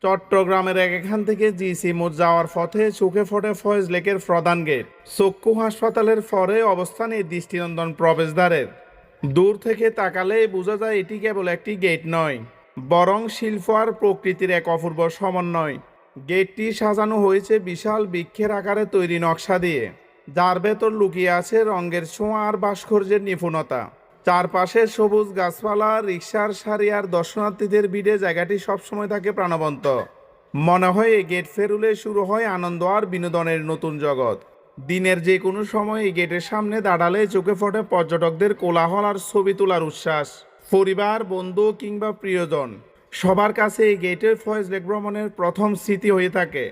চট্টগ্রামের এখান থেকে জিসি মোড় যাওয়ার পথে চোখে পড়ে ফয়েজ লেকের প্রধান গেট। চক্ষু হাসপাতালের পরে অবস্থান এই দৃষ্টিনন্দন প্রবেশদ্বারের। দূর থেকে তাকালে বোঝা যায় এটি কেবল একটি গেট নয়, বরং শিল্প আর প্রকৃতির এক অপূর্ব সমন্বয়। গেটটি সাজানো হয়েছে বিশাল বৃক্ষের আকারে তৈরি নকশা দিয়ে, যার ভেতর লুকিয়ে আছে রঙের ছোঁয়া আর ভাস্কর্যের নিপুণতা। চারপাশে সবুজ গাছপালা, রিকশার সারি আর দর্শনার্থীদের ভিড়ে জায়গাটি সবসময় থাকে প্রাণবন্ত। মনে হয় এই গেট পেরুলে শুরু হয় আনন্দ আর বিনোদনের নতুন জগৎ। দিনের যে কোনো সময় এই গেটের সামনে দাঁড়ালে চোখে পড়ে পর্যটকদের কোলাহল আর ছবি তোলার উচ্ছ্বাস। পরিবার, বন্ধু কিংবা প্রিয়জন, সবার কাছে এই গেটের ফয়েজ লেক ভ্রমণের প্রথম স্মৃতি হয়ে থাকে।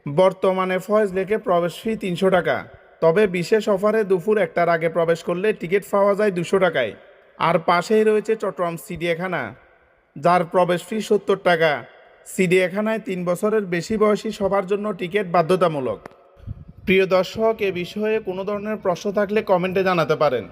বর্তমানে ফয়েজ লেকে প্রবেশ ফি ৩০০ টাকা, তবে বিশেষ অফারে দুপুর ১টার আগে প্রবেশ করলে টিকিট পাওয়া যায় ২০০ টাকায়। আর পাশেই রয়েছে চট্টগ্রাম চিড়িয়াখানা, যার প্রবেশ ফি ৭০ টাকা। চিড়িয়াখানায় ৩ বছরের বেশি বয়সী সবার জন্য টিকিট বাধ্যতামূলক। প্রিয় দর্শক, এ বিষয়ে কোনো ধরনের প্রশ্ন থাকলে কমেন্টে জানাতে পারেন।